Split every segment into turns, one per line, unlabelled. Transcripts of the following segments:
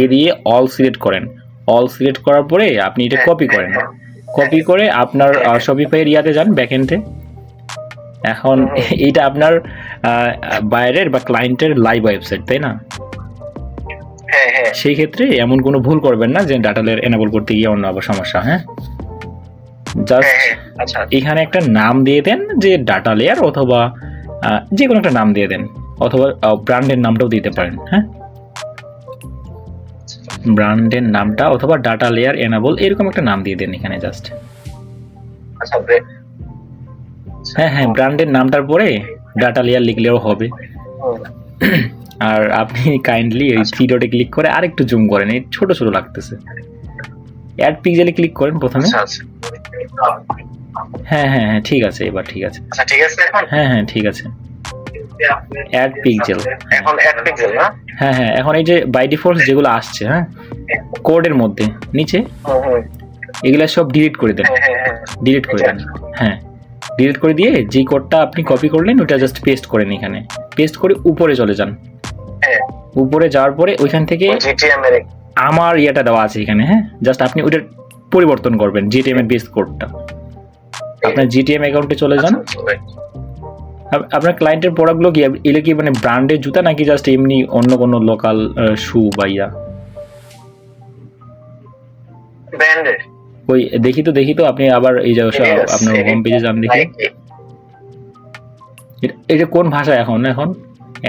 এ দিয়ে all select করেন, all select করার পরে আপনি এটা কপি করেন, কপি করে আপনার শপিফাইয়ের ইয়াতে যান ব্যাকএন্ডে। এখন এইটা আপনার বাইরের বা ক্লায়েন্টের লাইভ ওয়েবসাইট, তাই না? সেই ক্ষেত্রে এমন কোনো ভুল করবেন না যে ডাটা লেয়ার এনেবল করতে গিয়ে অন্য আবার সমস্যা। হ্যাঁ, জাস্ট এখানে একটা নাম দিয়ে দেন যে ডাটা লেয়ার, অথবা যে কোনো একটা নাম দিয়ে দেন, অথবা ব্র্যান্ডের নামটাও দিতে পারেন। হ্যাঁ, ব্র্যান্ডের নামটা অথবা ডাটা লেয়ার এনেবল এরকম একটা নাম দিয়ে দেন এখানে জাস্ট। হ্যাঁ হ্যাঁ, ব্র্যান্ডের নামটার পরে ডাটা লেয়ার লিখলেও হবে। আর আপনি কাইন্ডলি এই থ্রি ডটে ক্লিক করে আরেকটু জুম করেন, এই ছোট ছোট লাগতেছে। অ্যাড পিক্সেলে ক্লিক করেন প্রথমে। হ্যাঁ হ্যাঁ হ্যাঁ, ঠিক আছে, এবার ঠিক আছে। হ্যাঁ হ্যাঁ, ঠিক আছে। অ্যাড পিক্সেল,
এখন অ্যাড পিক্সেল না?
হ্যাঁ হ্যাঁ, এখন এই যে বাই ডিফল্ট যেগুলো আসছে, হ্যাঁ, কোডের মধ্যে নিচে এগুলা সব ডিলিট করে দেন, ডিলিট করে দেন। হ্যাঁ, ডিলিট করে দিয়ে যে কোডটা আপনি কপি করলেন ওটা জাস্ট পেস্ট করেন এখানে, পেস্ট করে উপরে চলে যান। উপরে যাওয়ার পরে ওইখান থেকে আমার ইয়েটা দেওয়া আছে এখানে। হ্যাঁ, জাস্ট আপনি ওইটা পরিবর্তন করবেন, জিটিএম এর বেস কোডটা। আপনার জিটিএম অ্যাকাউন্টে চলে যান। আপনার ক্লায়েন্টের প্রোডাক্টগুলো কি এগুলো কি মানে ব্র্যান্ডের জুতা নাকি জাস্ট এমনি অন্য কোনো লোকাল শু বা ইয়া?
ব্র্যান্ডের।
ওই দেখি তো আপনি আবার এই যে আপনার হোম পেজে যান, দেখি এটা কোন ভাষায় এখন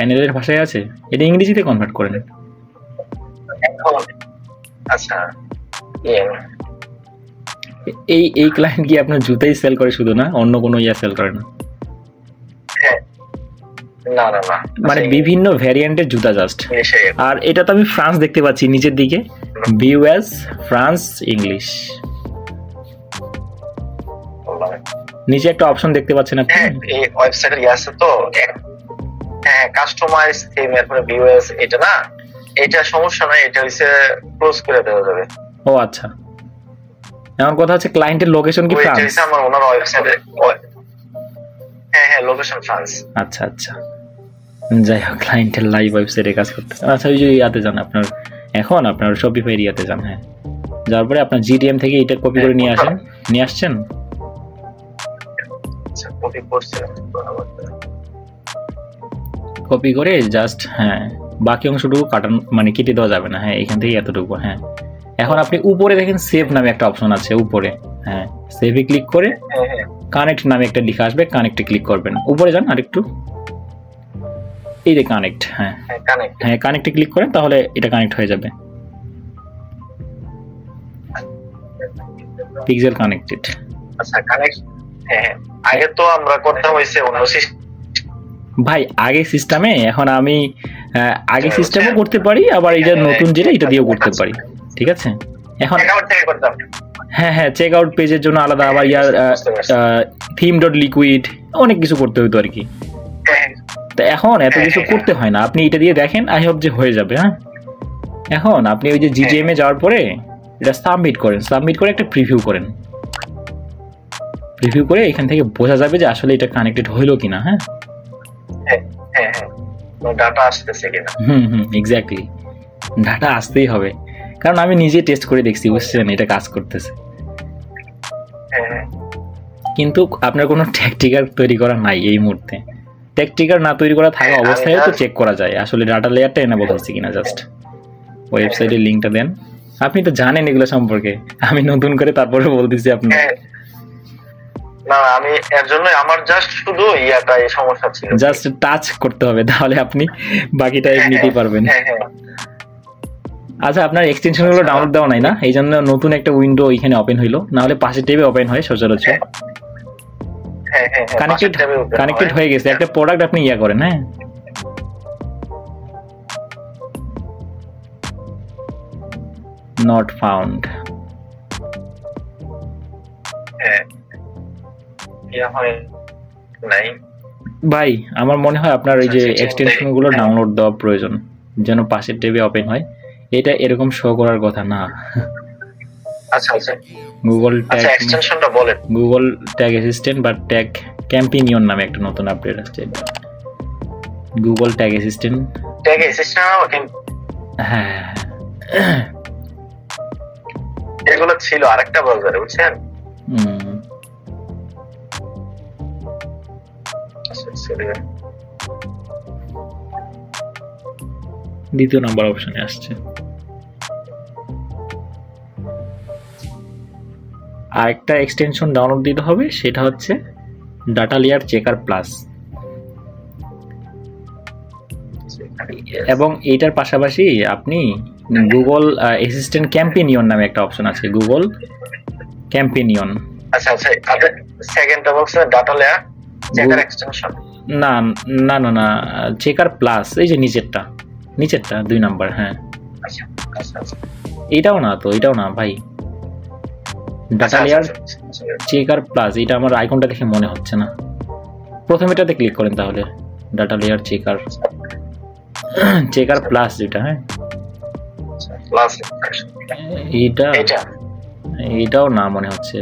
এনএল এর ভাষায় আছে, এটা ইংরেজিতে কনভার্ট করেন।
আচ্ছা,
এই ক্লায়েন্ট কি আপনার জুতাই সেল করে শুধু, না অন্য কোনো ইয়া সেল করে না?
না না না,
মানে বিভিন্ন ভ্যারিয়েন্টের জুতা জাস্ট। আর এটা তো আমি ফ্রান্স দেখতে পাচ্ছি নিচের দিকে, বিউএস ফ্রান্স ইংলিশ, নিচে একটা অপশন দেখতে পাচ্ছেন আপনি।
এই ওয়েবসাইটে আছে তো, হ্যাঁ, কাস্টমাইজ থিম, এরপরে বিউএস, এটা না, এটা সমস্যা নাই, এটা হইছে ক্লোজ করে দেওয়া যাবে।
ও আচ্ছা, এমন কথা হচ্ছে ক্লায়েন্টের লোকেশন কি ফ্রান্স?
এটা আমার ওনার ওয়েবসাইটে, হ্যাঁ হ্যাঁ, লোকেশন ফ্রান্স।
আচ্ছা আচ্ছা, যাই হোক, ক্লায়েন্টের লাইভ ওয়েবসাইটে কাজ করতে। আচ্ছা, ওই যে ইয়াতে যান আপনার, এখন আপনার শপিফাই ইয়াতে যান। হ্যাঁ, যাওয়ার পরে আপনার জিটিএম থেকে এটা কপি করে নিয়ে আসছেন। কপি করে জাস্ট, হ্যাঁ, বাকি অংশটুকু কাটান মানে কেটে দেওয়া যাবে না। হ্যাঁ, এখান থেকে এতটুকু। হ্যাঁ, এখন আপনি উপরে দেখেন সেভ নামে একটা অপশন আছে উপরে। হ্যাঁ, সেভে ক্লিক করে কানেক্ট নামে একটা লেখা আসবে, কানেক্টে ক্লিক করবেন। উপরে যান আরেকটু, এই যে কানেক্ট। হ্যাঁ হ্যাঁ, কানেক্টে ক্লিক করেন, তাহলে এটা কানেক্ট হয়ে যাবে। Pixel connected.
আচ্ছা, কানেক্ট। হ্যাঁ, আগে তো আমরা করতে হইছে অন্য সিস্টেম।
ভাই আগে সিস্টেমে, এখন আমি আগে সিস্টেমও করতে পারি, আবার এটা নতুন যেটা এটা দিয়েও করতে পারি। ঠিক আছে, এখন হ্যাঁ হ্যাঁ, চেক আউট পেজের জন্য আলাদা, আবার ইয়ার থিম ডট লিকুইড অনেক কিছু করতে হইতো আর কি। তো এখন এত কিছু করতে হয় না, আপনি এটা দিয়ে দেখেন, আই হোপ যে হয়ে যাবে। হ্যাঁ, এখন আপনি ওই যে জিটিএম এ যাওয়ার পরে এটা সাবমিট করেন, সাবমিট করে একটা প্রিভিউ করেন। প্রিভিউ করে এখান থেকে বোঝা যাবে যে আসলে এটা কানেক্টেড হইলো কিনা। হ্যাঁ
হ্যাঁ, ডাটা আসতেছে কিনা।
এক্স্যাক্টলি, ডাটা আসতেই হবে, কারণ আমি নিজে টেস্ট করে দেখছি, বুঝছেন, এটা কাজ করতেছে। কিন্তু আপনার কোনো ট্যাকটিকার তৈরি করা নাই এই মুহূর্তে। ট্যাকটিকার না তৈরি করা থাকা অবস্থায় তো চেক করা যায় আসলে ডাটা লেয়ারটা এনেবল হচ্ছে কিনা। জাস্ট ওয়েবসাইটের লিঙ্কটা দেন, আপনি তো জানেন এগুলো সম্পর্কে, আমি নতুন করে তারপরে বলতেছি আপনি।
না, আমি এর জন্য আমার জাস্ট শুধু ইয়াটা এই সমস্যা ছিল,
জাস্ট টাচ করতে হবে, তাহলে আপনি বাকিটা নিতেই পারবেন। আচ্ছা, আপনার এক্সটেনশন গুলো ডাউনলোড দেওয়া নাই না, এই জন্য নতুন একটা উইন্ডো এখানে ওপেন হইলো, না হলে পাশের ট্যাবে ওপেন হয় সচরাচর। কানেক্টেড হয়ে গেছে, একটা প্রোডাক্ট আপনি ইয়া করেন। হ্যাঁ, নট ফাউন্ড। ভাই আমার মনে হয় আপনার এই যে এক্সটেনশন গুলো ডাউনলোড দেওয়া প্রয়োজন, যেন পাশের ট্যাবে ওপেন হয়। এটা এরকম শো করার কথা না।
আচ্ছা আচ্ছা,
গুগল ট্যাগ
এক্সটেনশনটা বলেন।
গুগল ট্যাগ অ্যাসিস্ট্যান্ট বা ট্যাগ ক্যাম্পিনিয়ন নামে একটা নতুন আপডেট আসছে। Google tag assistant,
tag assistant.
হ্যাঁ,
এগুলো ছিল আরেকটা ব্রাউজারে, বুঝছেন?
দ্বিতীয় নাম্বার অপশনে আসছে। আরেকটা এক্সটেনশন ডাউনলোড দিতে হবে, সেটা হচ্ছে ডাটা লেয়ার চেকার প্লাস। এবং এইটার পাশাপাশি আপনি গুগল অ্যাসিস্ট্যান্ট ক্যাম্পেনিয়ন নামে একটা অপশন আছে, গুগল ক্যাম্পেনিয়ন।
আচ্ছা আচ্ছা, সেকেন্ডটা বলছে ডাটা লেয়ার চেকার এক্সটেনশন।
না না না না, চেকার প্লাস, এই যে নিচেরটা 2 নাম্বার। হ্যাঁ
আচ্ছা আচ্ছা আচ্ছা,
এটাও না তো, এটাও না ভাই, ডাটা লেয়ার চেকার প্লাস, এটা আমার আইকনটা দেখে মনে হচ্ছে না। প্রথম এটাতে ক্লিক করেন তাহলে, ডাটা লেয়ার চেকার প্লাস যেটা। হ্যাঁ এটাও না মনে হচ্ছে,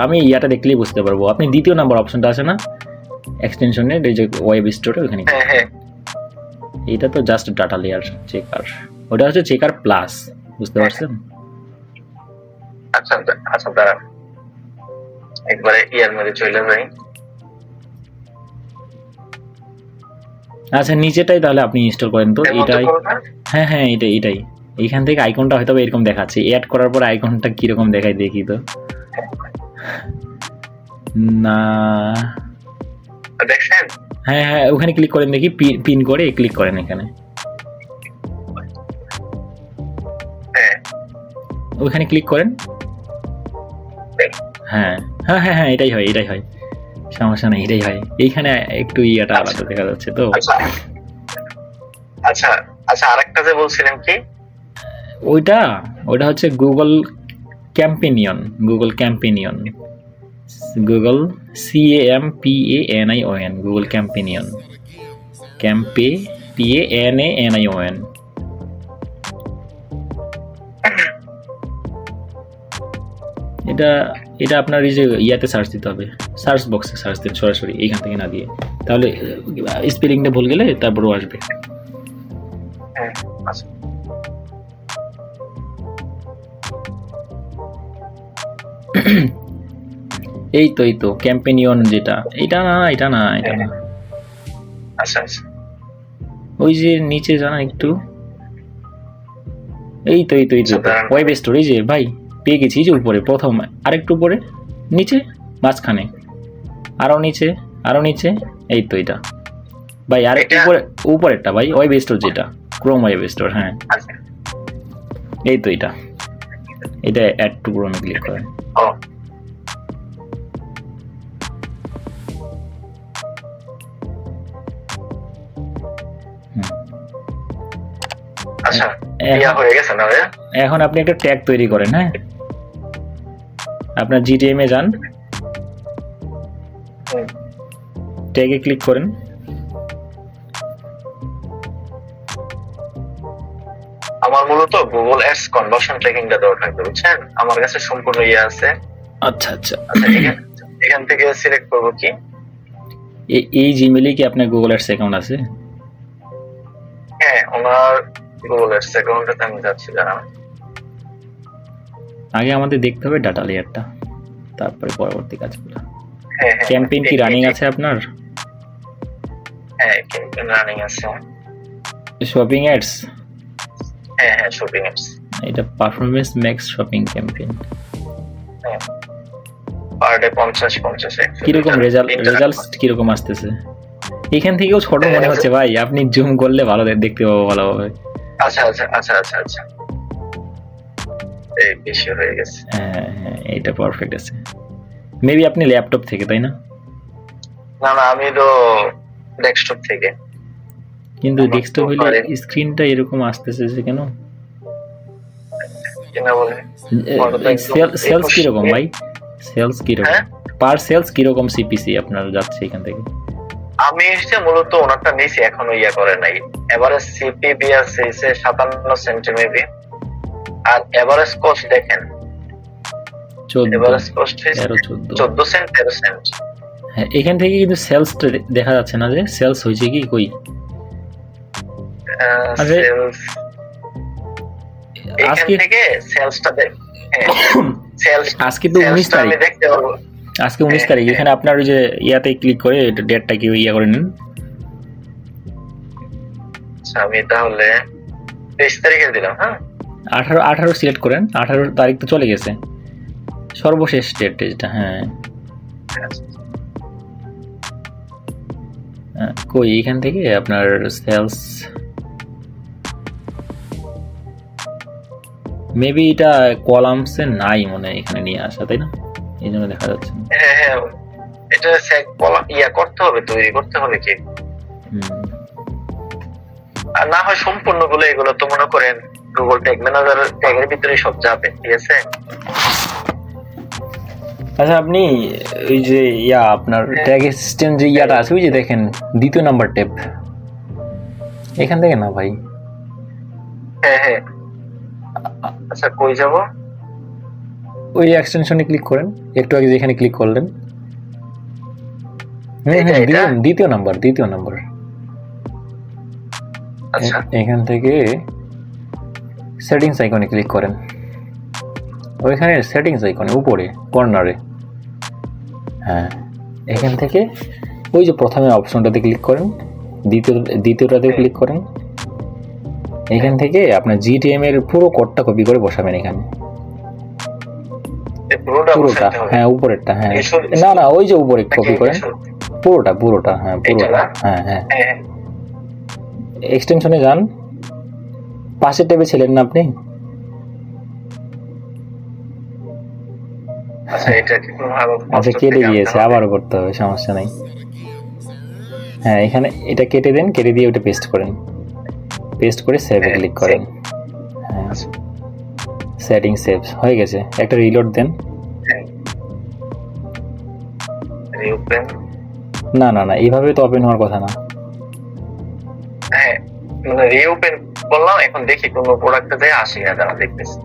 আমি ইয়াটা দেখলেই বুঝতে পারবো। আপনি দ্বিতীয় নাম্বার অপশনটা আছে না এক্সটেনশনের, এই যে ওয়েব স্টোরে, ওখানে এটা তো জাস্ট ডাটা লেয়ার চেকার, ওটা হচ্ছে চেকার প্লাস, বুঝতে পারছেন?
আচ্ছা আচ্ছা, দাঁড়ান একবারে ইয়ার মধ্যে চলে যাই।
আচ্ছা নিচেটাই তাহলে আপনি ইনস্টল করেন তো, এটাই। হ্যাঁ হ্যাঁ এটাই। এইখান থেকে আইকনটা হয়তো এরকম দেখাচ্ছে, অ্যাড করার পর আইকনটা কিরকম দেখায় দেখি তো। না
দেখেন?
হ্যাঁ হ্যাঁ, ওখানে ক্লিক করেন দেখি, পিন করে ক্লিক করেন এখানে, ওখানে ক্লিক করেন। হ্যাঁ হ্যাঁ হ্যাঁ হ্যাঁ, এটাই হয়, সমস্যা নেই, এটাই হয়। এইখানে একটু ইয়াটা আলাদা দেখা যাচ্ছে তো।
আচ্ছা আচ্ছা, আরেকটা যে বলছিলেন কি,
ওইটা হচ্ছে Google companion, Google CAMPANION, Google companion, PANION। এটা আপনার এই যে ইয়াতে সার্চ দিতে হবে, সার্চ বক্সে সার্চ দিন সরাসরি, এইখান থেকে না দিয়ে, তাহলে স্পেলিংটা ভুল গেলে তারপরও আসবে। এই তো ক্যাম্পেনিয়ন যেটা, এটা না।
আচ্ছা আচ্ছা,
ওই যে নিচে জানা একটু, এই তো ওয়েব স্টোর, এই যে ভাই পেয়ে গেছি, এই যে উপরে প্রথম, আরেকটু উপরে, নিচে, মাঝখানে, আরো নিচে, এই তো এটা ভাই, আরেকটু উপরেরটা ভাই, ওয়েব স্টোর যেটা, ক্রোম ওয়েব স্টোর। হ্যাঁ এই তো এটা অ্যাড টু ক্রোমে ক্লিক করেন। এখন আপনি একটা ট্যাগ তৈরি করেন। হ্যাঁ আপনার GTM এ যান, ট্যাগে ক্লিক করেন,
আমার মূলত গুগল অ্যাডস কনভার্সন ট্র্যাকিংটা দরকার, বুঝছেন? আমার কাছে সম্পূর্ণ ইয়ে আছে।
আচ্ছা আচ্ছা,
এখান থেকে সিলেক্ট করব কি,
এই জিমেইলে কি আপনার গুগল অ্যাডস অ্যাকাউন্ট আছে?
হ্যাঁ, ওনার গুগল অ্যাডস অ্যাকাউন্টটাতে আমি যাচ্ছি, জানান।
আগে আমাদের দেখতে হবে ডাটা লেয়ারটা, তারপরে পরবর্তী কাজগুলো। ক্যাম্পেইন কি রানিং আছে আপনার?
হ্যাঁ ক্যাম্পেইন রানিং আছে।
Shopping ads?
হ্যাঁ শপিং অ্যাডস,
এটা performance max shopping campaign.
Per day 50
কিরকম রেজাল্ট কিরকম আসতেছে? এখান থেকেও ছোট মনে হচ্ছে ভাই, আপনি জুম করলে ভালো দেখতে পাবো ভালোভাবে।
আচ্ছা আচ্ছা আচ্ছা আচ্ছা আচ্ছা, এই বেশি হয়ে গেছে।
হ্যাঁ এটা পারফেক্ট আছে। মেবি আপনি ল্যাপটপ থেকে, তাই না?
না আমি তো ডেস্কটপ থেকে।
কিন্তু ডেস্কটপ হলে স্ক্রিনটা এরকম আসতেছে যে কেন? সেলস কিরকম ভাই? সেলস কিরকম? পার সেলস কিরকম সিপিসি আপনার যাচ্ছে এখান থেকে?
আমি এসে মূলত ওনারটা নিয়েছি, এখনো ইয়া করে নাই। এভারেজ সিপিবি আছে 57 সেন্ট মেবি, আর এভারেজ কস্ট দেখেন
14
এভারেজ কস্ট 14 সেন্ট 13 সেন্ট।
হ্যাঁ এখান থেকে কিন্তু সেলস দেখা যাচ্ছে না, যে সেলস হয়েছে কি কই? আজকে
থেকে সেলসটা দেখ, সেলস
আজকে তো 19 তারিখ,
দেখতে পারবো
আজকে 19 তারিখ। এখানে আপনার ওই যে ইয়াতে ক্লিক করে ডেটটা কি ইয়া করে নিন।
আচ্ছা আমি তাহলে 23 তারিখে দিলাম। হ্যাঁ
18 সিলেক্ট করেন। 18 তারিখ তো চলে গেছে, সর্বশেষ ডেট এটা। হ্যাঁ কই এখান থেকে আপনার সেলস মেবি এটা কলামসে নাই মনে হয়, এখানে নিয়ে আসা, তাই না? এই জন্য দেখা যাচ্ছে।
হ্যাঁ হ্যাঁ এটা কলাম ইয়া করতে হবে, তৈরি করতে হবে কি, আর না হয় সম্পূর্ণ গুলো এগুলো তো মনে করেন গুগল ট্যাগ ম্যানেজার ট্যাগের ভিতরে সব যাবে, ঠিক আছে?
আচ্ছা আপনি ওই যে ইয়া আপনার ট্যাগ সিস্টেম যে ইয়াটা আছে ওই যে দেখেন দ্বিতীয় নাম্বার ট্যাব, এখান থেকে না ভাই।
হ্যাঁ হ্যাঁ আচ্ছা কই যাব?
ওই এক্সটেনশনে ক্লিক করেন, একটু আগে যেখানে ক্লিক করলেন। দ্বিতীয় নাম্বার, দ্বিতীয় নাম্বার।
আচ্ছা
এখান থেকে সেটিংস আইকনে ক্লিক করেন, ওইখানে সেটিংস আইকনে উপরে কর্নারে। হ্যাঁ এখান থেকে ওই যে প্রথমে অপশনটাতে ক্লিক করেন, দ্বিতীয়টাতে ক্লিক করেন। এখান থেকে আপনার জিটিএম এর পুরো কোডটা কপি করে বসাবেন এখানে, পুরোটা। হ্যাঁ উপরেরটা, হ্যাঁ না না ওই যে উপরে কপি করেন পুরোটা, পুরোটা। হ্যাঁ পুরোটা। হ্যাঁ হ্যাঁ এক্সটেনশনে যান, পাশের ট্যাবে ছিলেন না আপনি? আচ্ছা কেটে গিয়েছে, আবারও করতে হবে, সমস্যা নাই। হ্যাঁ এখানে এটা কেটে দেন, কেটে দিয়ে ওটা পেস্ট করেন, পেস্ট করে সেভে ক্লিক করেন। হ্যাঁ সেটিং সেভ হয়ে গেছে। একটা রিলোড দেন। না না না এইভাবে তো ওপেন হওয়ার কথা না।
হ্যাঁ মানে রিওপেন করলাম, এখন দেখি কোন প্রোডাক্টে যায় আসে না, দাঁড়া দেখতেছি।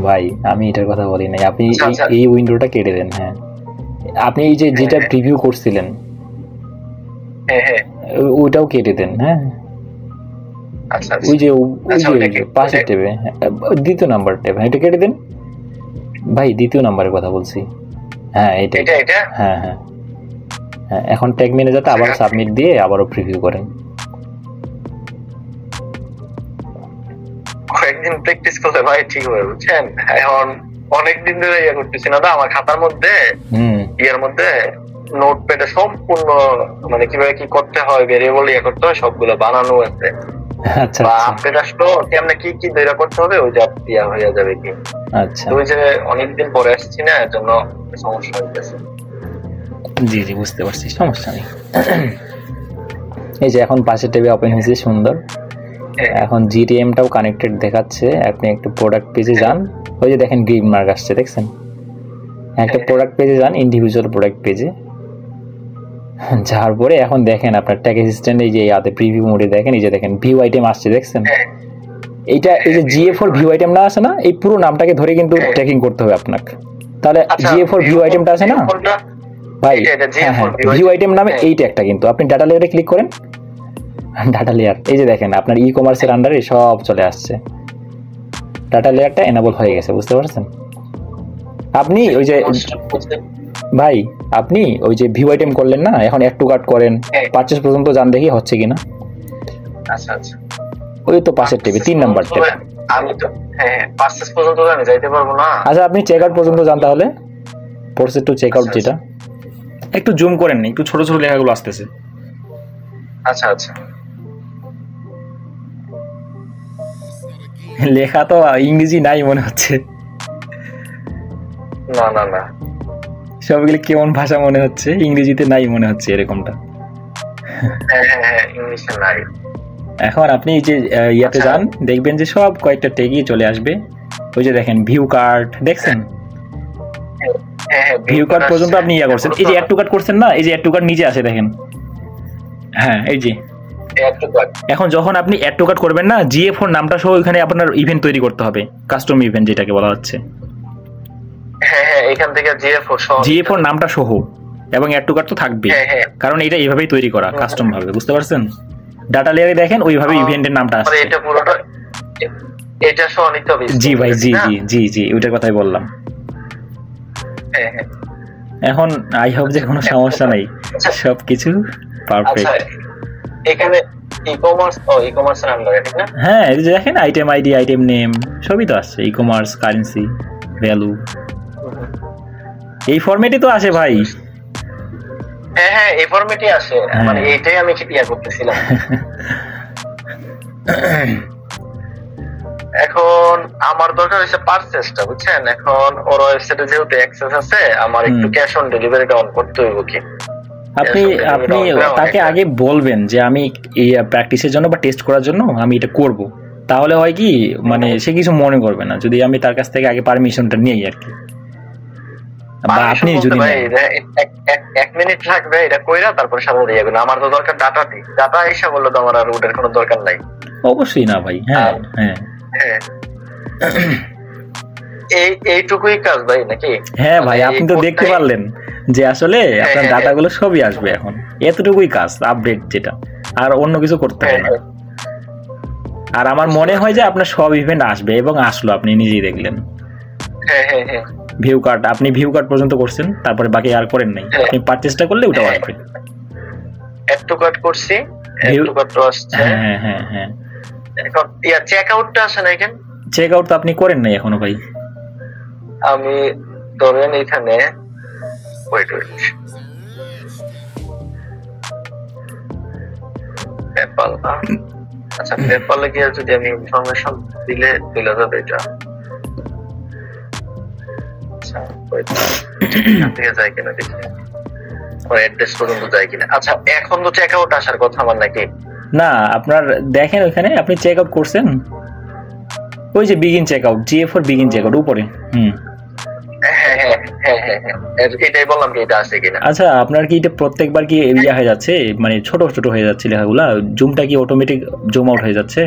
ভাই আমি এটার কথা বলি নাই, আপনি এই উইন্ডোটা কেটে দেন। হ্যাঁ আপনি এই যে যেটা প্রিভিউ করছিলেন ওইটাও কেটে দেন। হ্যাঁ ওই যে পাশের ট্যাবে দ্বিতীয় নাম্বার ট্যাব, এটা কেটে দেন ভাই, দ্বিতীয় নাম্বারের কথা বলছি। হ্যাঁ এটা। হ্যাঁ হ্যাঁ হ্যাঁ এখন ট্যাগ ম্যানেজারটা আবার সাবমিট দিয়ে আবারও প্রিভিউ করেন।
কয়েকদিন প্র্যাকটিস করলে ভাই ঠিক হবে, বুঝছেন? এখন অনেকদিন ধরে ইয়ে করতেছি না, আমার খাতার মধ্যে ইয়ের মধ্যে নোটপ্যাডে সম্পূর্ণ মানে কিভাবে কি করতে হয়, ভেরিয়েবল ইয়ে করতে হয় সবগুলো বানানো আছে।
আচ্ছা
আপডেট আসলো কেমনে কি কি দইরা করতে হবে, ওই যে ইয়া হয়ে যাবে কি।
আচ্ছা
ওই যে অনেকদিন পরে আসছি না, এর জন্য সমস্যা হইতেছে।
জি জি বুঝতে পারছি, সমস্যা নেই। এই যে এখন পাশের ট্যাবে ওপেন হয়েছে, সুন্দর। এখন জিটিএমটাও কানেক্টেড দেখাচ্ছে। আপনি একটা প্রোডাক্ট পেজে যান, ওই যে দেখেন গ্রিন মার্ক আসছে, দেখছেন? একটা প্রোডাক্ট পেজে যান, ইন্ডিভিজুয়াল প্রোডাক্ট পেজে যাওয়ার পরে এখন দেখেন আপনার ট্যাগ অ্যাসিস্ট্যান্ট এই যে ইয়াতে প্রিভিউ মোডে দেখেন, এই যে দেখেন ভিউ আইটেম আসছে, দেখছেন? এইটা এই যে জিএ4 ভিউ আইটেম না আছে না, এই পুরো নামটাকে ধরে কিন্তু ট্র্যাকিং করতে হবে আপনাকে। তাহলে জিএ4 ভিউ আইটেমটা আছে না ভাই, ভিউ আইটেম নামে এই ট্যাগটা কিন্তু আপনি ডাটা লেয়ারে ক্লিক করেন, ডাটা লেয়ার এই যে দেখেন আপনার ই কমার্সের আন্ডারে সব চলে আসছে, ডাটা লেয়ারটা এনাবল হয়ে গেছে, বুঝতে পারছেন? আপনি ওই যে ভাই আপনি ওই যে ভিউ আইটেম করলেন না, এখন অ্যাড টু কার্ট করেন, পারচেজ পর্যন্ত যান দেখি হচ্ছে কিনা।
আচ্ছা আচ্ছা
ওই তো পাশের টেবিল 3 নাম্বার ট্যাব।
আমি তো হ্যাঁ পারচেজ পর্যন্ত আমি যাইতে পারবো না।
আচ্ছা আপনি চেক আউট পর্যন্ত যান তাহলে, প্রসেস টু চেক আউট যেটা, একটু জুম করেন, একটু ছোট ছোট লেখাগুলো আসতেছে।
আচ্ছা আচ্ছা
লেখা তো ইংরেজি নাই মনে হচ্ছে।
না না না
সবগুলো কেমন ভাষা মনে হচ্ছে, ইংরেজিতে নাই মনে হচ্ছে এরকমটা।
হ্যাঁ ইংলিশে নাই।
এখন আপনি এই যে ইয়াতে যান, দেখবেন যে সব কয়েকটা ট্যাগই চলে আসবে। ওই যে দেখেন ভিউ কার্ড, দেখছেন? ভিউ কার্ড পর্যন্ত আপনি ইয়া করছেন, এই যে অ্যাড টু কার্ট করছেন না, এই যে অ্যাড টু কার্ট নিচে আসে দেখেন। হ্যাঁ এই যে এখন যখন আপনি অ্যাড টু কার্ট করবেন না, জিএ4 নামটা সহ ওখানে আপনার ইভেন্ট তৈরি করতে হবে, কাস্টম ইভেন্ট যেটাকে বলা হচ্ছে।
হ্যাঁ এখান থেকে
জিএ4 নামটা সহ এবং অ্যাড টু কার্ট তো থাকবে, কারণ এটা এইভাবেই তৈরি করা কাস্টম ভাবে, বুঝতে পারছেন? ডাটা লেয়ারে দেখেন ওইভাবে ইভেন্টের নামটা আসছে।
এটা পুরোটা এটা সহ নিতে হবে।
জি ভাই, জি জি জি জি ওইটার কথাই বললাম।
হ্যাঁ হ্যাঁ,
এখন আই হোপ যে কোনো সমস্যা নাই, সবকিছু পারফেক্ট।
এখানে ই-কমার্স এর আন্ডারে, ঠিক না?
হ্যাঁ, এই যে দেখেন আইটেম আইডি, আইটেম নেম সবই তো আছে, ই-কমার্স, কারেন্সি, ভ্যালু, এই ফরম্যাটে তো আসে ভাই।
হ্যাঁ হ্যাঁ, এই ফরম্যাটে আসে, মানে এইটাই আমি করতেছিলাম। এখন আমার দরকার হচ্ছে পারচেজটা, বুঝছেন? এখন ওর ওয়েবসাইটে যেহেতু অ্যাক্সেস আছে, আমার একটু ক্যাশ অন ডেলিভারিটা অন করতে হইব। কি
আপনি তাকে আগে বলবেন যে আমি এই প্র্যাকটিসের জন্য বা টেস্ট করার জন্য আমি এটা করব, তাহলে হয় কি মানে সে কিছু মনে করবে না যদি আমি তার কাছ থেকে আগে পারমিশনটা নিই আর কি। বা আপনি যদি
এক মিনিট লাগবে এটা কইরা তারপর সামনে দিয়ে যাবেন। আমার তো দরকার ডাটা এসে বললো তো আমার আর ওটার কোনো দরকার নাই।
অবশ্যই না ভাই। হ্যাঁ হ্যাঁ
হ্যাঁ, এইটুকুই কাজ ভাই নাকি?
হ্যাঁ ভাই, আপনি তো দেখতে পারলেন যে আসলে আপনার ডাটাগুলো সবই আসবে এখন, এতটুকুই কাজ আপডেট, যেটা আর অন্য কিছু করতে হবে না। আর আমার মনে হয় যে আপনার সব ইভেন্ট আসবে এবং আসলো, আপনি নিজেই দেখলেন।
হ্যাঁ হ্যাঁ হ্যাঁ,
ভিউ কার্ড, আপনি ভিউ কার্ড পর্যন্ত করছেন, তারপরে বাকি আর করেন নাই। আপনি পারচেজটা করলে ওটাও আসবে।
অ্যাড টু কার্ট করছি, অ্যাড টু কার্ট আসছে।
হ্যাঁ হ্যাঁ হ্যাঁ,
এখন চেক আউটটা আসে না কেন?
চেক আউট তো আপনি করেন নাই এখনো ভাই।
আমি ধরেন এখানে ওয়েট পেপাল, আচ্ছা পেপালে গিয়ে যদি আমি ইনফরমেশন দিলে চলে যাবে এটা। আচ্ছা ঠিক আছে, যায় কিনা দেখি, আমার অ্যাড্রেস পর্যন্ত যায় কিনা। আচ্ছা এখন তো চেক আউট আসার কথা আমার নাকি?
না, আপনার দেখেন ওখানে আপনি চেক আউট করছেন, ওই যে বিগিন চেক আউট, জিএ ফর বিগিন চেক আউট উপরে।
এটাই বললাম কি এটা আছে কিনা।
আচ্ছা আপনার কি এটা প্রত্যেকবার কি ইয়া হয়ে যাচ্ছে, মানে ছোট ছোট হয়ে যাচ্ছে লেখাগুলা, জুমটা কি অটোমেটিক জুম আউট হয়ে যাচ্ছে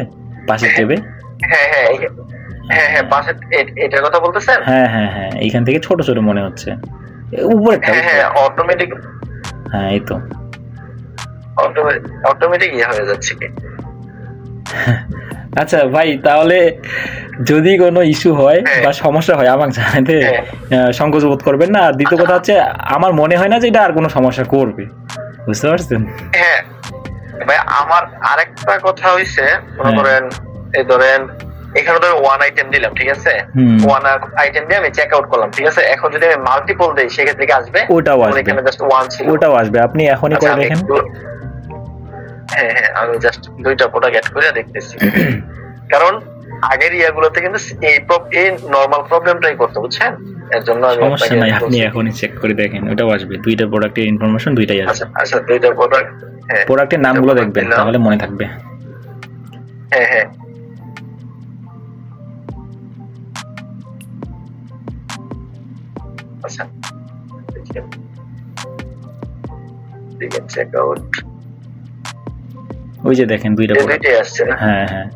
পাশের ট্যাবে?
হ্যাঁ হ্যাঁ হ্যাঁ হ্যাঁ, পাশে এটার কথা বলতেছেন?
হ্যাঁ হ্যাঁ হ্যাঁ, এইখান থেকে ছোট ছোট মনে হচ্ছে উপরেরটা।
হ্যাঁ হ্যাঁ, অটোমেটিক।
হ্যাঁ এই তো
অটোমেটিক ইয়ে হয়ে যাচ্ছে কি।
আচ্ছা ভাই, তাহলে যদি কোনো ইস্যু হয় বা সমস্যা হয় আমাকে জানাতে সংকোচ বোধ করবেন না। আর দ্বিতীয় কথা হচ্ছে, আমার মনে হয় না যে এটা আর কোনো সমস্যা করবে, বুঝতে পারছেন?
হ্যাঁ ভাই, আমার আরেকটা কথা হইছে, মনে করেন এই ধরেন এখানে ধরেন ওয়ান আইটেম দিলাম, ঠিক আছে? ওয়ান আইটেম দিয়ে আমি চেক আউট করলাম, ঠিক আছে? এখন যদি আমি মাল্টিপল দেই সেক্ষেত্রে কি আসবে?
ওটাও আসবে,
এখানে জাস্ট ওয়ান ছিল,
ওটাও আসবে। আপনি এখনই করে দেখেন।
হ্যাঁ হ্যাঁ, আমি জাস্ট দুইটা প্রোডাক্ট অ্যাড করে দেখতেছি, কারণ আগের ইয়াগুলোতে কিন্তু এই নরমাল প্রবলেমটাই করতে, বুঝছেন? এর জন্য আমি
সমস্যা নাই, আপনি এখনই চেক করে দেখেন, ওটাও আসবে। দুইটা প্রোডাক্টের ইনফরমেশন দুইটাই আসবে।
আচ্ছা দুইটা প্রোডাক্ট, হ্যাঁ
প্রোডাক্টের নামগুলো দেখবেন, তাহলে মনে থাকবে।
হ্যাঁ হ্যাঁ, আচ্ছা ঠিক আছে, চেক আউট
ওই যে দেখেন দুইটা
দুইটাই আসছে।
হ্যাঁ হ্যাঁ,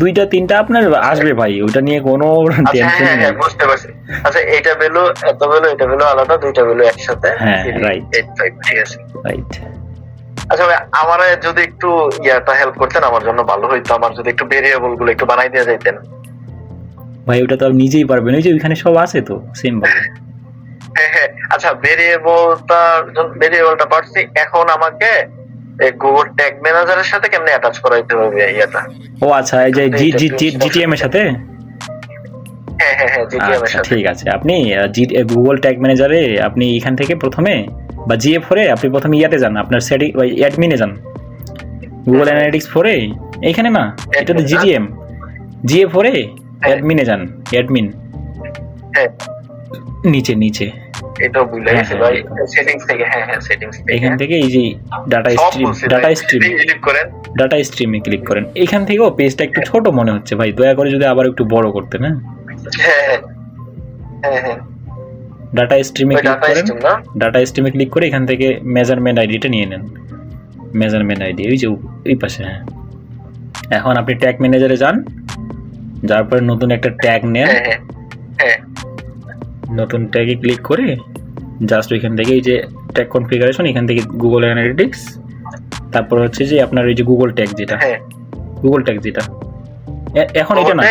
দুইটা তিনটা আপনার আসবে ভাই, ওইটা নিয়ে কোনো টেনশন নেই।
হ্যাঁ বুঝতে পারছি। আচ্ছা এটা ভ্যালু এত ভ্যালু, এটা ভ্যালু আলাদা, দুইটা ভ্যালু একসাথে।
হ্যাঁ রাইট
85, ঠিক আছে
রাইট।
আচ্ছা ভাই, আমারে যদি একটু ইয়াটা হেল্প করতেন আমার জন্য ভালো হইতো। আমার যদি একটু ভেরিয়েবল গুলো একটু বানাই দিয়ে যাইতেন
ভাই। ওটা তো আপনি নিজেই পারবেন, ওই যে ওইখানে সব আছে তো সেম ভাবে।
হ্যাঁ হ্যাঁ, আচ্ছা ভেরিয়েবলটা পারছি, এখন আমাকে গুগল ট্যাগ ম্যানেজারের সাথে কেমনে অ্যাটাচ করাইতে হবে ইয়াটা?
ও আচ্ছা, এই যে জিটিএম এর সাথে।
হ্যাঁ হ্যাঁ হ্যাঁ, জিটিএম এর সাথে।
ঠিক আছে, আপনি গুগল ট্যাগ ম্যানেজারে আপনি এখান থেকে প্রথমে বা জিএ ফোরে আপনি প্রথমে ইয়াতে যান, আপনার সেটিং ওই অ্যাডমিনে যান, গুগল অ্যানালিটিক্স ফোরে। এইখানে না, এটা তো জিটিএম, জিএ ফোরে অ্যাডমিনে যান, অ্যাডমিন।
হ্যাঁ
নিচে নিচে
এটা ভুলে গেছি ভাই, সেটিংস থেকে। হ্যাঁ হ্যাঁ, সেটিংস থেকে
এখান থেকে এই যে ডাটা স্ট্রিমে ক্লিক করেন। এখান থেকেও পেজটা একটু ছোট মনে হচ্ছে ভাই, দয়া করে যদি আবার একটু বড় করতেন।
হ্যাঁ হ্যাঁ হ্যাঁ,
ডাটা স্ট্রিমে ক্লিক করেন। ডাটা স্ট্রিমে ক্লিক করে এখান থেকে মেজারমেন্ট আইডিটা নিয়ে নেন, মেজারমেন্ট আইডি ওই যে এই পাশে। হ্যাঁ, এখন আপনি ট্যাগ ম্যানেজারে যান, যার পরে নতুন একটা ট্যাগ নেন। নতুন ট্যাগে ক্লিক করে জাস্ট ওইখান থেকে এই যে ট্যাগ কনফিগারেশন, এখান থেকে গুগল অ্যানালিটিক্স, তারপর হচ্ছে যে আপনার এই যে গুগল ট্যাগ যেটা এখন এটা না,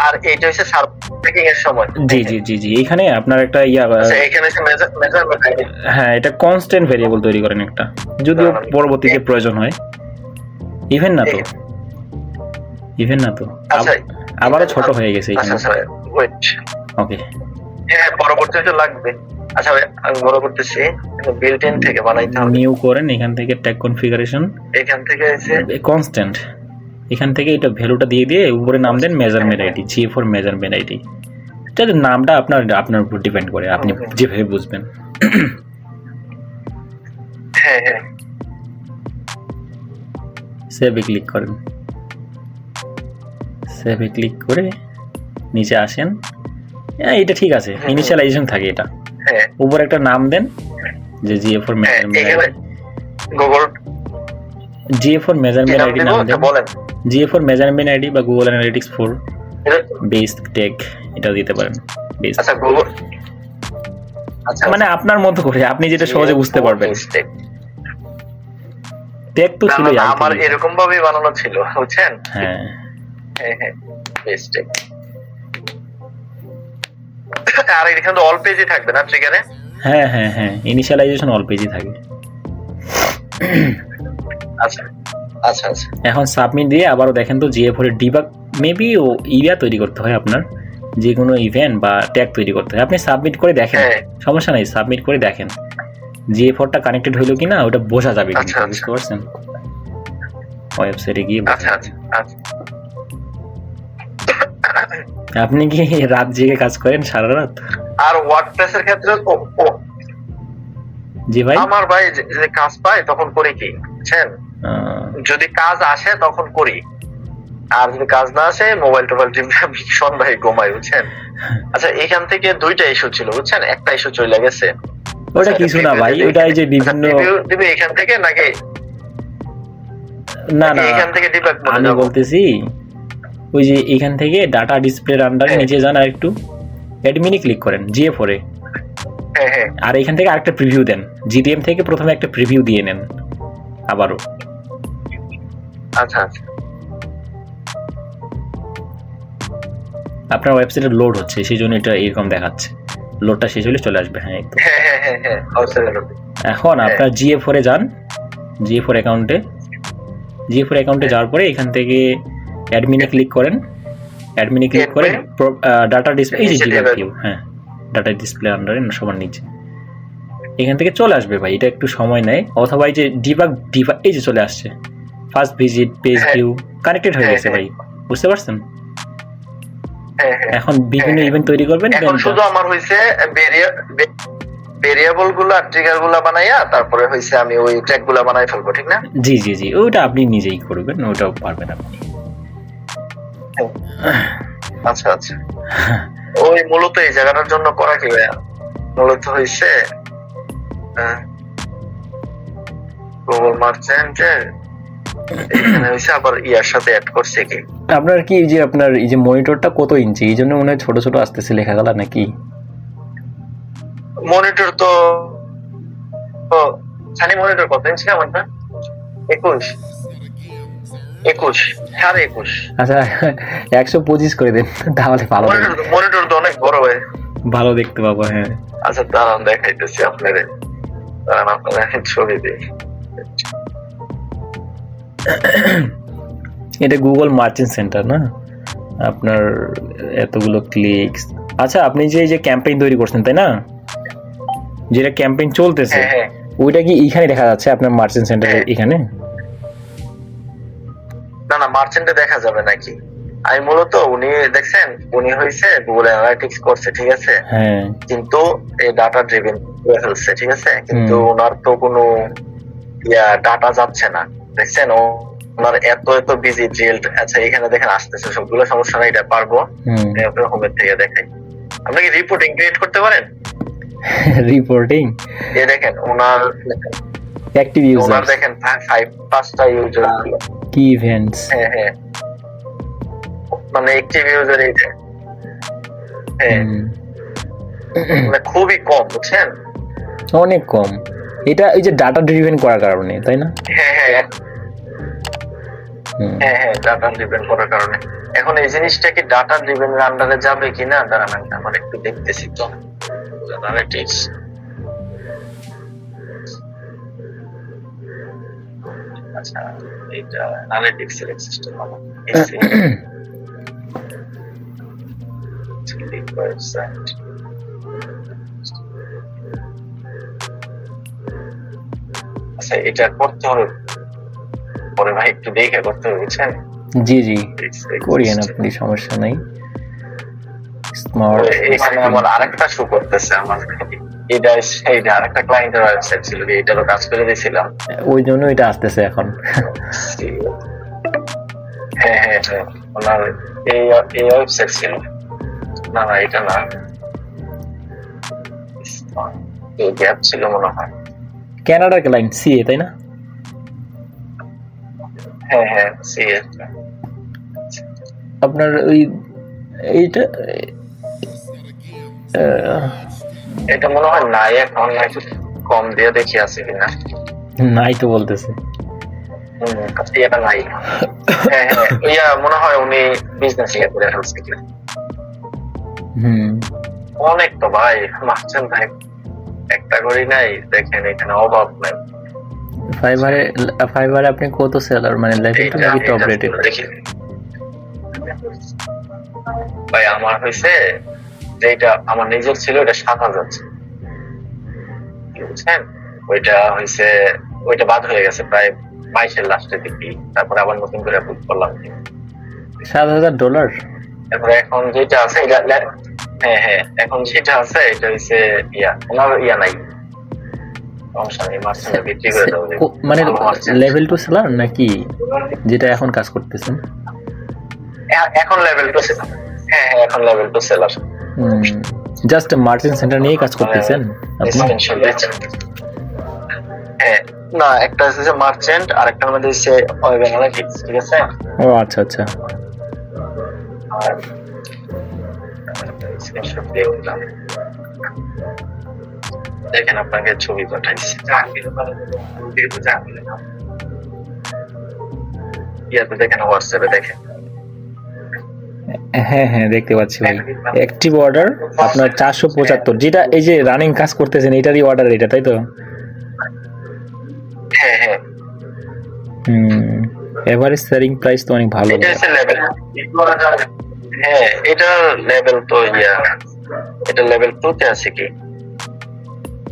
আর এটা হচ্ছে সার্ভিং এর সময়।
জি জি জি জি, এখানে আপনার একটা
এখানে
হ্যাঁ, এটা কনস্ট্যান্ট ভেরিয়েবল তৈরি করেন একটা, যদিও পরবর্তীতে প্রয়োজন হয়। ইভেন না তো, ইভেন না তো, আবারও ছোট হয়ে গেছে এখানে। ওকে,
হ্যাঁ পরবর্তীতে লাগবে। আচ্ছা আমি বড় করতেছি, বিল্ট ইন থেকে বানাইতে হবে।
নিউ করেন, এখান থেকে ট্যাগ কনফিগারেশন,
এখান থেকে এসে
কনস্ট্যান্ট, এখান থেকে এটা ভ্যালুটা দিয়ে দিয়ে উপরে নাম দেন measurement ID, GA4 measurement ID. এটা নামটা আপনার উপর ডিপেন্ড করে, আপনি যেভাবে বুঝবেন।
হ্যাঁ হ্যাঁ,
সেভে ক্লিক করেন, সেভে ক্লিক করে নিচে আসেন। এটা ঠিক আছে, ইনিশিয়ালাইজেশন থাকে এটা। উপরে একটা নাম দেন যে GA4 measurement ID,
Google
GA4 measurement ID নাম দেন, GA4 মেজারমেন্ট আইডি বা গুগল অ্যানালিটিক্স 4 বেস ট্যাগ, এটা দিতে পারেন বেস।
আচ্ছা গুগল, আচ্ছা
মানে আপনার মতো করে আপনি যেটা সহজে বুঝতে পারবেন। ট্যাগ তো ছিল
আমার এরকম ভাবে বানানো ছিল, বুঝছেন?
হ্যাঁ
হ্যাঁ হ্যাঁ, বেস ট্যাগ। আর এখানে তো অল পেজই থাকবে না ট্রিগারে?
হ্যাঁ হ্যাঁ হ্যাঁ, ইনিশিয়ালাইজেশন অল পেজই থাকে।
আচ্ছা আচ্ছা আচ্ছা,
এখন সাবমিট দিয়ে আবারও দেখেন তো GA4 এর ডিবাগ মেবি ও ইভা তৈরি করতে হয়, আপনার যে কোনো ইভেন্ট বা ট্যাগ তৈরি করতে হয়। আপনি সাবমিট করে দেখেন, সমস্যা নাই, সাবমিট করে দেখেন GA4টা কানেক্টেড হইলো কিনা, ওটা বোঝা যাবে কিন্তু, বুঝতে পারছেন? ওয়েবসাইটে গিয়ে আপনি কি রাত জেগে কাজ করেন সারা রাত?
আর ওয়ার্ডপ্রেসের ক্ষেত্রে
জি ভাই,
আমার ভাই যে কাজ পাই তখন করি কি বুঝছেন, যদি কাজ আসে তখন করি, আর যদি কাজ না আসে মোবাইল টোবাইল সন্ধ্যায় ঘুমাই, বুঝছেন? আচ্ছা এখান থেকে দুইটা ইস্যু ছিল, বুঝছেন? একটা ইস্যু চলে গেছে,
ওটা কিছু না ভাই, ওটা এই যে বিভিন্ন
দিবে এখান থেকে নাকি
না না,
এখান থেকে ডিবাগ
আমি বলতেছি ওই যে এখান থেকে ডাটা ডিসপ্লের আন্ডারে নিচে যান, আর একটু অ্যাডমিনে ক্লিক করেন GA4 এ, আর এখান থেকে আরেকটা প্রিভিউ দেন, GTM থেকে প্রথমে একটা প্রিভিউ দিয়ে নেন আবারও।
আচ্ছা আচ্ছা,
আপনার ওয়েবসাইটে লোড হচ্ছে, সেই জন্য এটা এরকম দেখাচ্ছে, লোডটা শেষ হলে চলে আসবে। হ্যাঁ একদম। এখন আপনার GA4 এ যান, GA4 অ্যাকাউন্টে যাওয়ার পরে এখান থেকে অ্যাডমিনে ক্লিক করেন, অ্যাডমিনে ক্লিক করে ডাটা ডিসপ্লে, এই যে ডিবাগ ভিউ, হ্যাঁ ডাটা ডিসপ্লে আন্ডারে সবার নিচে, এখান থেকে চলে আসবে ভাই, এটা একটু সময় নেয়। অথবা এই যে ডিবাগ এই যে চলে আসছে, first visit, page view, connected হয়ে গেছে ভাই, বুঝতে পারছেন? এখন বিভিন্ন ইভেন্ট তৈরি করবেন,
এখন শুধু আমার হইছে ভেরিয়েবল গুলা ট্রিগার গুলা বানাইয়া তারপরে হইছে আমি ওই ট্যাগ গুলা বানাই ফেলবো, ঠিক না?
জি জি জি, ওটা আপনি নিজেই করবেন, ওটাও পারবেন আপনি।
আচ্ছা আচ্ছা, ওই মূলত এই জায়গাটার জন্য করা কি মূলত হইছে গুগল মার্চেন্টের এখানে হইছে আবার ইয়ার সাথে অ্যাড করছে কি।
আপনার কি এই যে আপনার এই যে মনিটরটা কত ইঞ্চি, এই জন্য মনে হয় ছোট ছোট আসতেছে লেখাগুলা নাকি?
মনিটর তো সানি মনিটর কত ইঞ্চি আমারটা? 21 সাড়ে 21।
আচ্ছা 125 করে দেন তাহলে ভালো,
মনিটর তো অনেক বড় হয়,
ভালো দেখতে পাবো। হ্যাঁ
আচ্ছা দাঁড়ান দেখাইতেছি আপনাদের, দাঁড়ান আপনাদের ছবি দিই।
এটা গুগল মার্চেন্ট সেন্টার না আপনার, এতগুলো ক্লিকস। আচ্ছা আপনি যে এই যে ক্যাম্পেইন তৈরি করছেন তাই না, যেটা ক্যাম্পেইন চলতেছে ওইটা কি এখানে দেখা যাচ্ছে আপনার মার্চেন্ট সেন্টারে? এখানে
না না, মার্চেন্টে দেখা যাবে নাকি? আমি মূলত উনি দেখছেন, উনি হইছে গুগল অ্যানালিটিক্স করছে, ঠিক আছে, কিন্তু এই ডাটা ড্রিভেন ফেলছে, ঠিক আছে, কিন্তু ওনার তো কোনো ডাটা যাচ্ছে না, দেখছেন? ওনার এত এত বিজি ড্রিল্ড। আচ্ছা এখানে দেখেন আসতেছে সবগুলো, সমস্যা নাই, এটা পারবো। আপনার হোমের থেকে দেখাই, আপনি কি রিপোর্টিং ক্রিয়েট করতে পারেন?
রিপোর্টিং
এই দেখেন ওনার
অ্যাক্টিভ ইউজার,
ওনার দেখেন 5টা ইউজার,
কি ইভেন্টস,
হ্যাঁ হ্যাঁ, মানে অ্যাক্টিভ ইউজার এইটা, হ্যাঁ মানে খুবই কম, বুঝছেন?
অনেক কম। এটা এই যে ডাটা ড্রিভেন করার কারণে, তাই না?
হ্যাঁ হ্যাঁ, হ্যাঁ হ্যাঁ, ডাটা ড্রিভেন করার কারণে। এখন এই জিনিসটা কি ডাটা ড্রিভেন এর আন্ডারে যাবে কিনা, দাঁড়ান আমি আমার একটু দেখতেছি তো। অ্যানালিটিক্স, আচ্ছা এটা অ্যানালিটিক্স এর সিস্টেম হবে এসি ওয়েবসাইট। আচ্ছা এটা করতে হবে পরে ভাই, একটু দেখে করতে হবে বুঝছেন।
জি জি করিয়েন আপনি, সমস্যা নাই। স্মার্ট,
এখানে আমার আরেকটা শো করতেছে আমার, এটা আরেকটা ক্লায়েন্টের ওয়েবসাইট ছিল, এটারও কাজ করে দিয়েছিলাম,
ওই জন্য এটা আসতেছে এখন।
হ্যাঁ হ্যাঁ হ্যাঁ, ওনার এই ওয়েবসাইট ছিল। না না এটা না, এই গ্যাপ ছিল মনে হয়।
কানাডার ক্লায়েন্ট সিএ, তাই না?
হ্যাঁ হ্যাঁ সিএ।
আপনার ওই এইটা
এটা মনে হয় নাই, এখন একটু কম দিয়ে দেখি আছে কিনা।
নাই তো বলতেছে।
এটা নাই। হ্যাঁ হ্যাঁ ইয়া মনে হয় উনি বিজনেস ইয়ে করে ফেলছে কিনা। অনেক তো ভাই, মারছেন ভাই একটা করি নাই, দেখেন এখানে অভাব নাই।
ফাইবারে আপনি কত সেলার, মানে লেভেল টু নাকি টপ রেটেড?
দেখি ভাই আমার হইছে যেটা আমার নিজের ছিল এটা 7,000 বুঝছেন, ওইটা হইছে, ওইটা বাদ হয়ে গেছে প্রায় 22-এর লাস্টের দিকে, তারপরে আবার নতুন করে বুক করলাম
$7,000।
তারপরে এখন যেটা আছে হ্যাঁ হ্যাঁ এখন যেটা আছে এটা হইছে ওনার নাই, সমস্যা নেই, মার্চেন্টে বিক্রি করে দেবো।
মানে লেভেল টু সেলার নাকি যেটা এখন কাজ করতেছেন?
এখন লেভেল টু সেলার। হ্যাঁ হ্যাঁ এখন level two seller.
Just merchant centre নিয়ে কাজ করতেছেন আপনি?
হ্যাঁ না, একটা আছে মার্চেন্ট আর একটা মধ্যে হচ্ছে ওয়েব অ্যানালিটিক্স, ঠিক আছে?
ও আচ্ছা আচ্ছা।
আর স্ক্রিনশট দিয়ে দিলাম, দেখেন আপনাকে ছবি পাঠাইছি। ইয়াতে দেখেন, হোয়াটসঅ্যাপে দেখেন।
হ্যাঁ হ্যাঁ দেখতে পাচ্ছি ভাই। অ্যাক্টিভ অর্ডার আপনার 475, যেটা এই যে রানিং কাজ করতেছেন এটারই অর্ডার এটা, তাই তো?
হ্যাঁ হ্যাঁ
এভারেজ সেলিং প্রাইস তো অনেক ভালো।
এটা হচ্ছে লেভেল। হ্যাঁ এটা লেভেল তো এটা লেভেল 2 তে আছে কি?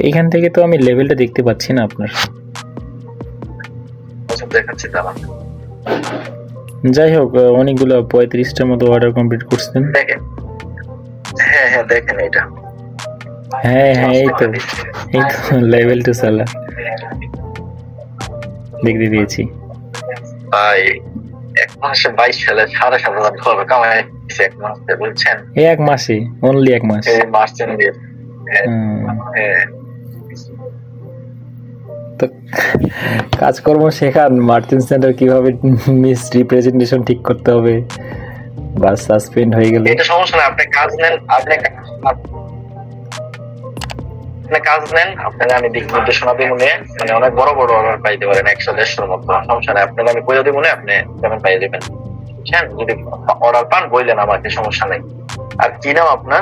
এইখান থেকে তো আমি লেভেলটা দেখতে পাচ্ছি না আপনার।
আচ্ছা দেখাচ্ছি দাঁড়ান।
যাই হোক, অনেকগুলো 35টার মতো অর্ডার কমপ্লিট করছেন।
দেখেন হ্যাঁ হ্যাঁ দেখেন এটা।
হ্যাঁ হ্যাঁ এই তো লেভেল টু সেলার দেখতে পেয়েছি
ভাই। এক মাসে 22 সালে $7,500 কামাইছে এক মাসে, বুঝছেন?
এক মাসে, অনলি এক মাস।
মার্চেন্ট দিয়ে। হ্যাঁ
তো কাজকর্ম শেখান, মার্চেন্ট সেন্টার কিভাবে মিস রিপ্রেজেন্টেশন ঠিক করতে হবে, বা সাসপেন্ড হয়ে গেলে।
এটা সমস্যা না, আপনি কাজ নেন, আপনাকে আপনাকে আমি দিক নির্দেশনা দিব, মানে অনেক বড় বড় অর্ডার পাইতে পারেন, 100-150 মতো। সমস্যা নেই, আপনাকে আমি বলে দিব, আপনি পেমেন্ট পাইয়ে দেবেন, বুঝছেন? যদি অর্ডার পান বললেন আমাকে, সমস্যা নেই। আর কি নাম আপনার?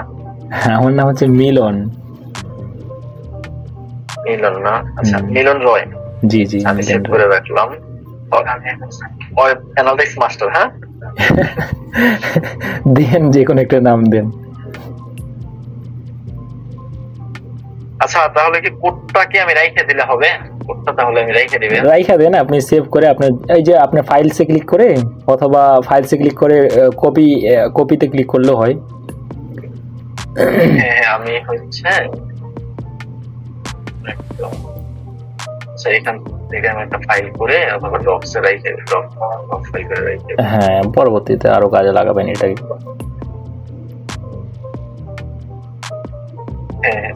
আমার নাম হচ্ছে মিলন।
মিলন না? আচ্ছা মিলন রয়।
জি জি
আমি সেট করে রাখলাম। Analytics master. হ্যাঁ
দেন, যে কোনো একটা নাম দেন।
আচ্ছা তাহলে কি কোডটা কি আমি রাইখে দিলে হবে? কোডটা তাহলে আমি রাইখে দিবেন?
রাইখে দেন, আপনি সেভ করে আপনার এই যে আপনার ফাইলসে ক্লিক করে, অথবা ফাইলসে ক্লিক করে কপিতে ক্লিক করলেও হয়।
হ্যাঁ আমি হচ্ছে এখান থেকে আমি একটা ফাইল করে অথবা ডক্সে রাইখে ডক ফাইল করে রাইখে।
হ্যাঁ পরবর্তীতে আরো কাজে লাগাবেন এটাকে।
হ্যাঁ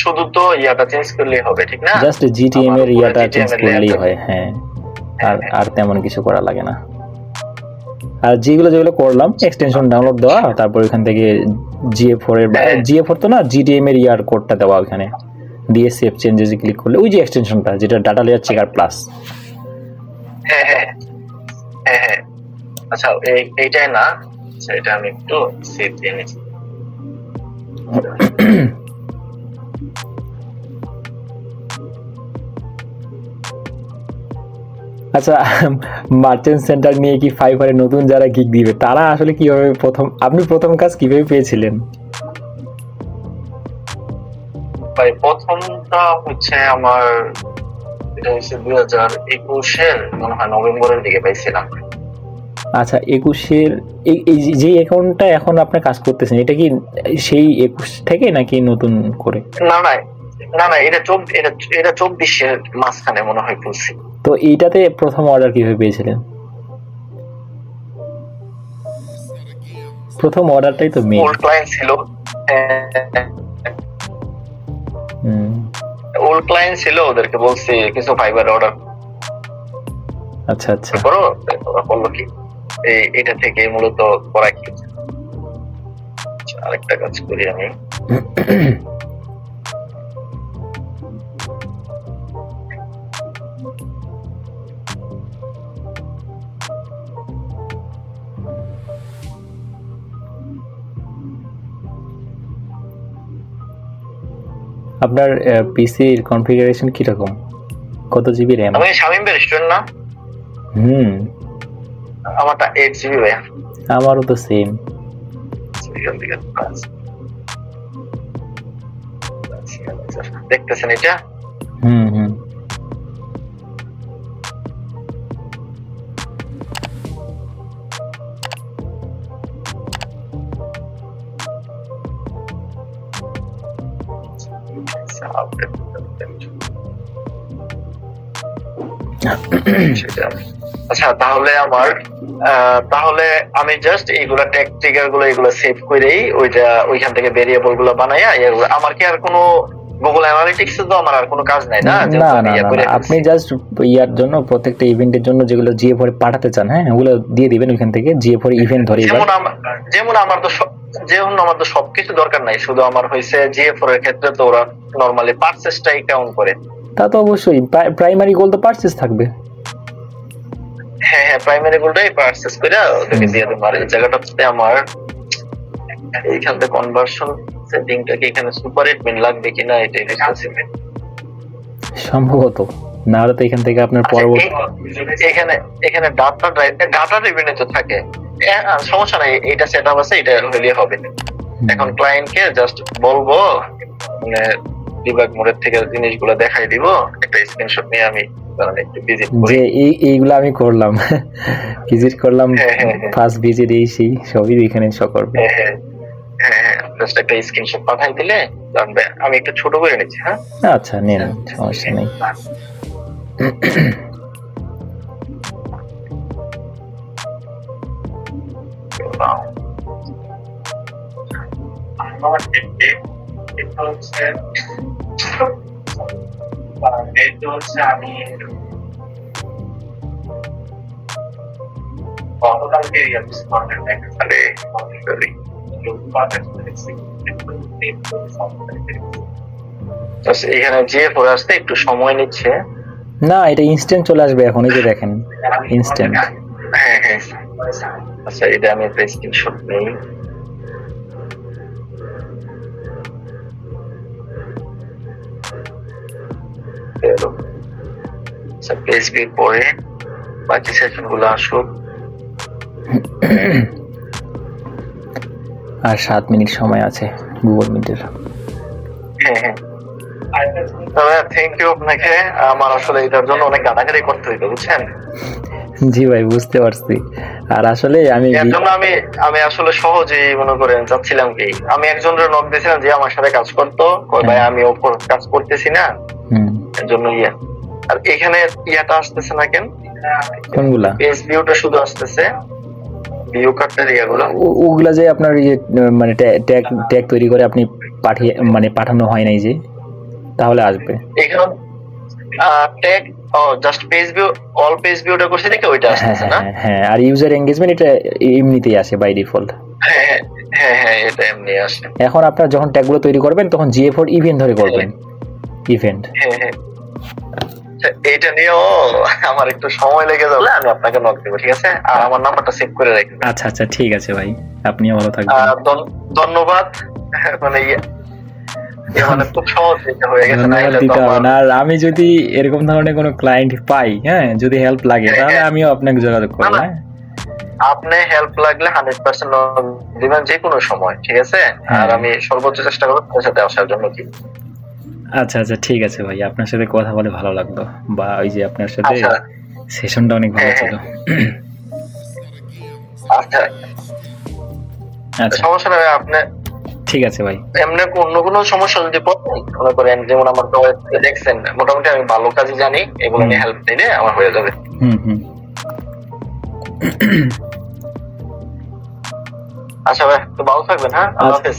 শুধু তো ইয়াটা চেঞ্জ করলেই হবে, ঠিক না?
জাস্ট জিটিএম এর ইয়াটা চেঞ্জ করলেই হয়। হ্যাঁ আর তেমন কিছু করা লাগে না। আর যেগুলো করলাম, এক্সটেনশন ডাউনলোড দেওয়া, তারপর এখান থেকে GA4 এর, GA4 তো না, জিটিএম এর ইয়ার কোডটা দেওয়া, ওখানে দিয়ে সেভ চেঞ্জেসে ক্লিক করলে ওই যে এক্সটেনশনটা, যেটা ডাটা লেয়ার চেকার প্লাস,
হ্যাঁ হ্যাঁ হ্যাঁ হ্যাঁ আচ্ছা এইটাই না, আচ্ছা এটা আমি একটু সেভ দিয়ে নিচ্ছি।
আচ্ছা, মার্চেন্ট সেন্টার নিয়ে কি ফাইবারে নতুন যারা গিগ দিবে তারা আসলে কিভাবে আপনি প্রথম কাজ কিভাবে পেয়েছিলেন?
ভাই প্রথমটা হচ্ছে আমার এটা হচ্ছে 2021-এর মনে হয় নভেম্বরের দিকে পাইছিলাম।
আচ্ছা, 21-এর এই যে অ্যাকাউন্টটা এখন আপনি কাজ করতেছেন এটা কি সেই 21 থেকে নাকি নতুন করে?
না না না না এটা 24-এর মাঝখানে মনে হয় খুলছি।
তো এইটাতে প্রথম অর্ডার কিভাবে পেয়েছিলেন? প্রথম অর্ডারটাই তো মেইন।
ওল্ড ক্লায়েন্ট ছিল, ওল্ড ক্লায়েন্ট ছিল, ওদেরকে বলছি কিছু ফাইবার অর্ডার।
আচ্ছা আচ্ছা,
করো বললো কি এটা থেকে মূলত করা কি। আরেকটা কাজ করি আমি,
আপনার পিসির কনফিগারেশন কি রকম, কত জিবি র‍্যাম?
আমি শামিম ভাই রেস্টুরেন্ট না? আমারটা 8 জিবি ভাই।
আমারও তো সেম।
দেখতেছেন এটা?
হুম
আচ্ছা তাহলে আমি জাস্ট এইগুলা ট্রিগার গুলো এগুলো সেভ করেই ওইখান থেকে ভেরিয়েবল গুলো বানাইয়া আমার কি আর কোনো গুগল অ্যানালিটিক্স তো আমার আর কোনো কাজ নাই না?
আপনি জাস্ট ইয়ার জন্য প্রত্যেকটা ইভেন্টের জন্য যেগুলো জিএফ-এ পাঠাতে চান, হ্যাঁ ওগুলো দিয়ে দিবেন ওইখান থেকে জিএফ-এর ইভেন্ট ধরে।
যেমন আমার তো সবকিছু দরকার নাই, শুধু আমার হইছে জিএফ-এর ক্ষেত্রে তো ওরা নরমালি পারচেজটাই কাউন্ট করে।
তা তো অবশ্যই প্রাইমারি গোল তো পারচেজ থাকবে।
হ্যাঁ হ্যাঁ প্রাইমারি গোলটাই পারচেজ করে ওদেরকে দিয়ে দেবো। আর এই জায়গাটাতে আমার এইখান থেকে কনভার্সন সেটিংটা কি এখানে সুপার এডমিন লাগবে কিনা এটাই দেখতেছি।
সম্ভবত না হলে তো এখান থেকে আপনার পরবর্তী
এখানে ডাটা রিভিউনে তো থাকে, সমস্যা নাই, এটা সেটআপ আছে, এটা হইলে হবে। এখন ক্লায়েন্টকে জাস্ট বলবো মানে ডিবাগ মোডের থেকে জিনিসগুলো দেখাই দিব, একটা স্ক্রিনশট নিয়ে আমি একটু ভিজিট করি।
যে এইগুলো আমি করলাম, ভিজিট করলাম, ফার্স্ট ভিজিট এই সেই সবই এখানে শো করবে।
হ্যাঁ জাস্ট একটা স্ক্রিনশট পাঠাই দিলে জানবে। আমি একটু ছোট করে নিচ্ছি। হ্যাঁ
আচ্ছা নেন, সমস্যা নেই।
আমি গতকালকে এখানে জিএফ আসতে একটু সময় নিচ্ছে।
না এটা ইনস্ট্যান্ট চলে আসবে এখন, এই যে দেখেন ইনস্ট্যান্ট।
হ্যাঁ আচ্ছা এটা আমি একটা স্ক্রিনশট নেই। ফেসবুক পরে বাকি সেশন গুলো আসুক।
আর 7 মিনিট সময় আছে গুগল মিটের।
হ্যাঁ থ্যাংক ইউ আপনাকে। আমার আসলে এটার জন্য অনেক গাদাগাদি করতে হইতো বুঝছেন।
জি ভাই বুঝতে পারছি। আর আসলে আমি
আসলে সহজেই মনে করেন চাচ্ছিলাম কি, আমি একজনের নক দিয়েছিলাম যে আমার সাথে কাজ করতো, ভাই আমি ওপর কাজ করতেছি না এর জন্য আর এখানে ইয়াটা আসতেছে না কেন?
কোনগুলা?
পেজ ভিউটা শুধু আসতেছে, ভিউ কার্ডের ইয়াগুলো
ওগুলা যে আপনার মানে ট্যাগ তৈরি করে আপনি পাঠানো হয় নাই যে, তাহলে আসবে
এখানে tag just page view, all page ভিউটা করছে দেখে ওইটা আসছে না।
হ্যাঁ আর ইউজার এনগেজমেন্ট এটা এমনিতেই আসে বাই ডিফল্ট।
হ্যাঁ এটা এমনি আসে।
এখন আপনারা যখন ট্যাগগুলো তৈরি করবেন তখন জিএফ-এর ইভেন্ট ধরে করবেন, ইভেন্ট।
হ্যাঁ এইটা নিয়েও আমার একটু সময় লেগে যাবে, আমি আপনাকে নক দেবো, ঠিক আছে? আর আমার নাম্বারটা সেভ করে রাখবেন।
আচ্ছা আচ্ছা ঠিক আছে ভাই, আপনিও ভালো থাকবেন।
ধন্যবাদ। মানে মানে খুব সহজ হয়ে গেছে।
আর আমি যদি এরকম ধরনের কোনো ক্লায়েন্ট পাই, হ্যাঁ, যদি হেল্প লাগে তাহলে আমিও আপনাকে যোগাযোগ করবো। হ্যাঁ,
আপনি হেল্প লাগলে 100% দিবেন যে কোনো সময়, ঠিক আছে? আর আমি সর্বোচ্চ চেষ্টা করব আপনার সাথে আসার জন্য। কি
আচ্ছা আচ্ছা ঠিক আছে ভাই, আপনার সাথে কথা বলে ভালো লাগলো, বা ওই যে আপনার সাথে সেশনটা অনেক ভালো ছিল।
আচ্ছা সমস্যা নেই, আপনি ঠিক আছে ভাই। এমনি অন্য কোনো সমস্যা যদি মনে করেন, যেমন আমার দেখছেন মোটামুটি আমি ভালো কাজই জানি, এগুলো নিয়ে হেল্প দিলে আমার হয়ে যাবে। আচ্ছা ভাই, তো ভালো থাকবেন। হ্যাঁ, আল্লাহ হাফেজ।